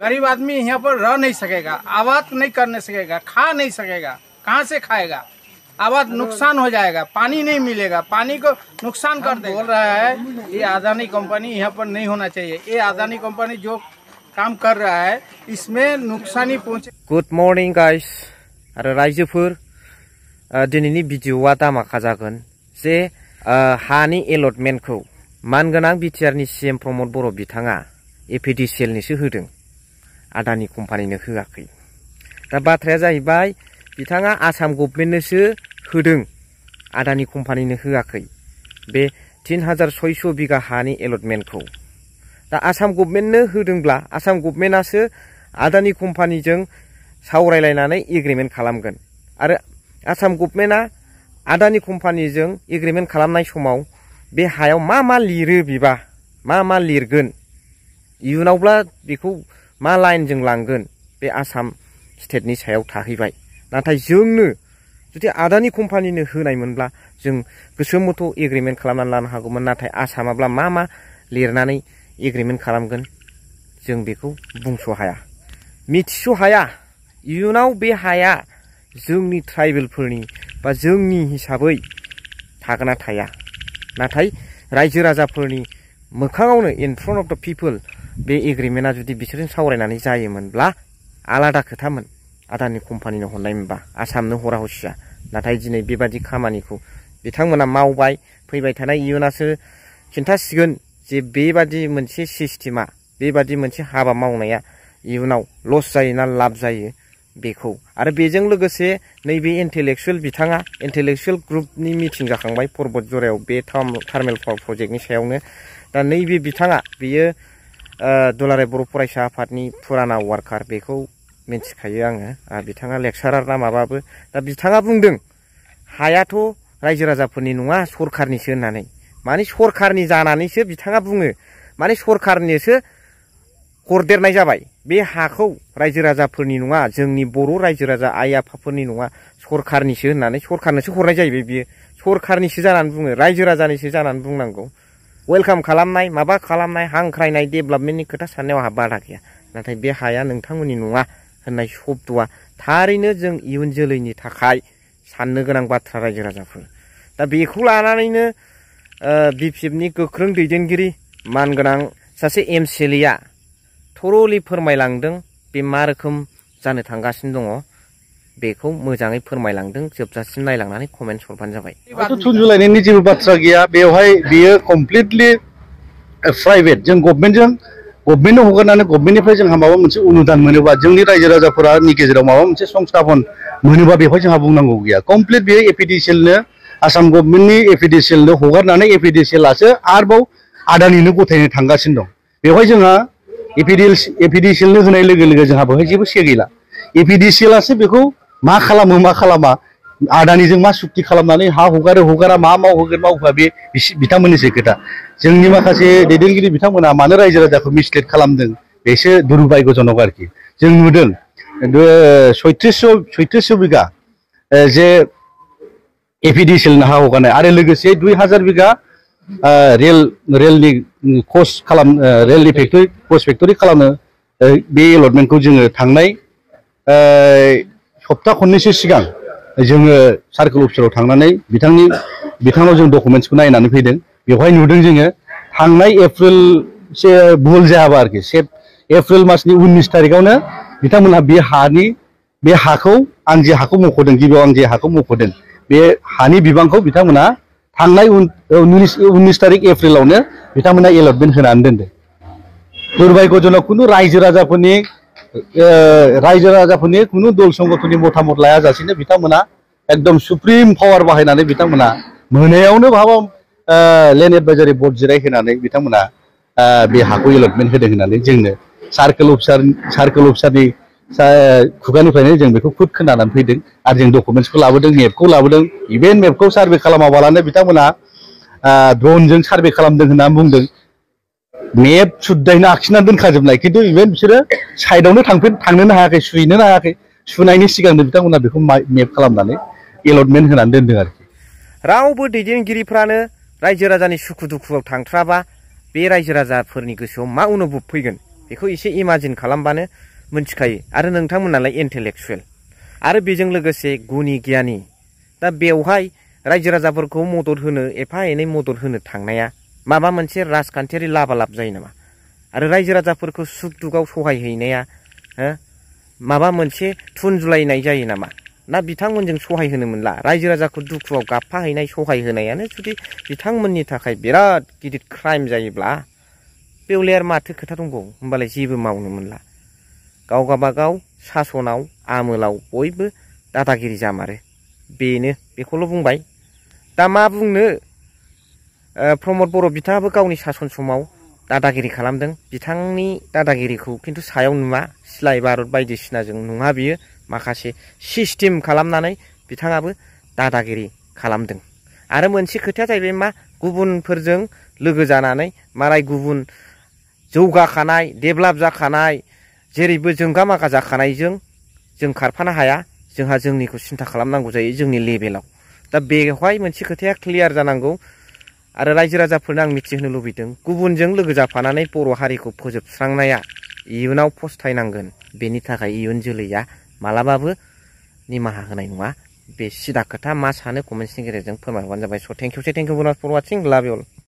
गरीब आदमी यहाँ पर रह नहीं सकेगा, आबाद नहीं करने सकेगा, खा नहीं सकेगा, कहाँ से खाएगा? आबाद नुकसान हो जाएगा, पानी नहीं मिलेगा, पानी को नुकसान कर देगा। बोल रहा है ये अदानी कंपनी यहाँ पर नहीं होना चाहिए। ये अदानी कंपनी जो काम कर रहा है इसमें नुकसानी पहुँचे। गुड मॉर्निंग गाइस आरो रायजोफोर दिनैनि भिडिअआ दामाखा जागोन जे हानि एलटमेन्टखौ मानगोनां बिटिआरनि सीएम प्रमद बर' बिथाङा एपिडिसिएलनिसो होदों, आदानि कम्पानिनो होआखै। दा बाथ्राया जाहैबाय बिथाङा आसाम गभर्नमेन्टनोसो होदों, आदानि कम्पानिनो होआखै बे 3600 बिगा हानि एलटमेन्टखौ। दा आसाम गभर्नमेन्टनो होदोंब्ला आसाम गभर्नमेन्टआसो आदानि कम्पानिजों सावरायलायनानै एग्रिमेन्ट खालामगोन आरो आसाम गभर्नमेन्टआ आदानि कम्पानिजों एग्रिमेन्ट खालामनाय समाव बे हायाव मा लिरो बिबा मा लिरगोन, इयुनावब्ला बेखौ मा लाइनजों लांगोन बे आसाम स्टेटनि सायाव थाहैबाय। नाथाय जोंनो जुदि आदानि कम्पानिनो होनायमोनब्ला जों गोसो मथ' एग्रिमेन्ट खालामनानै लानो हागौमोन। नाथाय आसामाब्ला मा लिरनानै एग्रिमेन्ट खालामगोन जों बेखौ बुंस' हाया, मिथिस' हाया। इयुनाव बे हाया जोंनि ट्राइबेलफोरनि बा जोंनि हिसाबै थागोना थाया। नाथाय रायजो राजाफोरनि मोखाङावनो in front of the people बे एग्रिमेन्टआ जुदि बिसोरजों सावरायनानै जायोमोनब्ला आलादा खोथामोन, आदानि कम्पानिनो हरनायमोनबा आसामनो हरा हसिया। नाथाय दिनै बेबादि खामानिखौ बिथांमोना मावबाय, फैबाय थानाय इयुनासो खिन्थासिगोन जे बेबादि मोनसे सिस्टेमा, बेबादि मोनसे हाबा मावनाया इयुनाव लस जायो ना लाब जायो बेखौ। आरो बेजों लोगोसे नैबे इन्टेलेक्सुएल बिथाङा इन्टेलेक्सुएल ग्रुपनि मिटिं जाखांबाय पर्बत जरायाव बे थार्मेल पावार प्रजेक्टनि सायावनो। दा नैबे बिथाङा बेयो दुलाराय बर' फरायसा आफादनि फुराना वार्कार, बेखौ मिन्थिखायो आङो। बिथाङा लेक्सारार ना माबाबो। दा बिथाङा बुंदों हायाथ' रायजो राजाफोरनि नङा सरखारनिसो होननानै। माने सरखारनि जानानैसो बिथाङा बुङो, माने सरखारनिसो हरदेरनाय जाबाय। बे हाखौ रायजो राजाफोरनि नङा, जोंनि बर' रायजो राजा आइ आफाफोरनि नङा, सरखारनिसो होननानै सरखारनोसो हरनाय जाहैबाय। बियो सरखारनिसो जानानै बुङो, रायजो राजानिसो जानानै बुंनांगौ। वेलकाम खालामनाय, माबा खालामनाय, हांख्रायनाय, डेभेलपमेन्टनि खोथा साननायाव आंहा बादा गैया। नाथाय बे हाया नोंथांमोननि नङा होननाय शब्दआ थारैनो जों इयुन जोलैनि थाखाय साननो गोनां बाथ्रा रायजो राजाफोर। दा बेखौ लानानैनो बिपिएफनि गोख्रों दैदेनगिरि मानगोनां सासे एमसिएलएआ थरलि फोरमायलांदों। बे मा रोखोम जानो थांगासिनो दङ बेखौ मोजाङै फोरमायलांदों। जोबजासिम नायलांनानै कमेन्ट हरबानो जाबाय। थुनजुलायनायनि जेबो बाथ्रा गैया बेवहाय, बियो कमप्लिटलि प्राइभेट। जों गभर्नमेन्टनो हगारनानै गभर्नमेन्टनिफ्राय जोंहा माबा मोनसे अनुदान मोनोबा, जोंनि रायजो राजाफोरनि गेजेराव माबा मोनसे संस्थापन मोनोबा बेवहाय जोंहा बुंनांगौ गैया। कमप्लिट बेयो एपिडिसिएलनो, आसाम गभर्नमेन्टनि एपिडिसिएलनो हगारनानै एपिडिसिएलआसो आरोबाव आदानिनो गथायनो थांगासिनो दं। बेवहाय जोंहा एपिडिसिएलनो होनाय लोगो लोगो जोंहा बेवहाय जेबो से गैला। एपिडिसिएलआसो बेखौ मा खालामो मा खालामा, आदानिजों मा सुक्ति खालामनानै हा हगारा, मा मावहोगोन मावहोआ, बे बिथांमोननिसो खोथा। जोंनि माखासे दैदेनगिरि बिथांमोना मानो रायजो राजाखौ मिसलिड खालामदों बेसो दुर्भाग्यजनक आरोखि। जों नुदों 3600 बिगा जे एपिडिसिएलनो हा हगारनाय आरो लोगोसे 2000 बिगा रेलनि रेलनि फेक्टरि खालामनो बे एलटमेन्टखौ जोङो थांनाय सप्ता खननैसो सिगां जोङो सार्कोल अफिसाराव थांनानै बिथांनाव जों डकुमेन्ट्सखौ नायनानै फैदों। बेवहाय नुदों जोङो थांनाय एप्रिलसे भुल जायाबा आरोखि एप्रिल मासनि 19 तारिखआवनो बिथांमोनहा बे हाखौ आं जे हाखौ मख'दों, गिबियाव आं जे हाखौ मख'दों, बे हानि बिबांखौ बिथांमोना थांनाय 19 तारिख एप्रिलावनो बिथांमोना एलटमेन्ट होनानै दोनदों। दुर्भाग्यजनक खुनु रायजो राजाफोरनि खुनु दल संगठननि मतामत लायाजासेनो बिथांमोना एकदम सुप्रिम पावार बाहायनानै बिथांमोना मोनायावनो भाबा लेन्ड एडभाइजारि बर्ड जिरायहोनानै बिथांमोना बे हाखौ एलटमेन्ट होदों होननानै जोंनो सार्कोल अफिसारनि खुगानिफ्रायनो जों बेखौ खुद खोनानानै फैदों। आरो जों डकुमेन्ट्सखौ लाबोदों, मेपखौ लाबोदों। इभेन मेपखौ सार्भे खालामाबालानो बिथांमोना ड्रनजों सार्भे खालामदों होननानै बुंदों। मेप सुद्दायैनो आखिनानै दोनखाजोबनाय, खिन्थु इभेन बिसोरो साइडआवनो थांनोनो हायाखै, सुहैनोनो हायाखै। सुनायनि सिगांनो बिथांमोना बेखौ मेप खालामनानै एलटमेन्ट होनानै दोनदों आरोखि। रावबो दैदेनगिरिफ्रानो रायजो राजानि सुखु दुखुआव थांथ्राबा बे रायजो राजाफोरनि गोसोआव मा अनुभब फैगोन बेखौ एसे इमाजिन खालामबानो मोनथिखायो आरो नोंथांमोनालाय इन्टेलेक्सुवेल आरो बेजों लोगोसे गुनि गियानि दा बेवहाय रायजो राजाफोरखौ मदद होनो एफा एनै मदद होनो थांनाया माबा मोनसे राजखान्थियारि लाबालाब जायो नामा आरो रायजो राजाफोरखौ सुख दुखआव सहाय हैनाया माबा मोनसे थुनजुलायनाय जायो नामा ना बिथांमोनजों सहाय होनो मोनला रायजो राजाखौ दुखुआव गाबफाहैनाय सहाय होनायानो जुदि बिथांमोननि थाखाय बिराद गिदिर क्राइम जायोब्ला बेवलाय आरो माथो खोथा दंबावो होमबालाय जेबो मावनो मोनला गाव गाबागाव सासनाव आमोलाव बयबो दादागिरि जामारो बेनो बेखौल' बुंबाय दा मा बुंनो प्रमद बर' बिथाङाबो गावनि सासन समाव दादागिरि खालामदों बिथांनि दादागिरिखौ खिन्थु सायाव नुवा सिलाय बारुद बायदिसिनाजों नङा बियो माखासे सिस्टेम खालामनानै बिथाङाबो दादागिरि खालामदों आरो मोनसे खोथाया जाहैबाय मा गुबुनफोरजों लोगो जानानै मालाय गुबुन जौगाखानाय डेभेलप जाखानाय जेरैबो जोंगा मागा जाखानायजों जों खारफानो हाया जोंहा जोंनिखौ सिन्था खालामनांगौ जायो जोंनि लेभेलाव दा बेवहाय मोनसे खोथाया क्लियार जानांगौ आरो रायजो राजाफोरनो आं मिथिहोनो लुबैदों गुबुनजों लोगो जाफानानै बर' हारिखौ फोजोबस्रांनाया इयुनाव फस्थायनांगोन बेनि थाखाय इयुन जोलैया मालाबाबो निमाहा होनाय नङा बे सिदा खोथा मा सानो कमेन्ट्सनि गेजेरजों फोरमायहरबानो जाबाय स थेंक इउ फर वाचिं लाभ इउ अल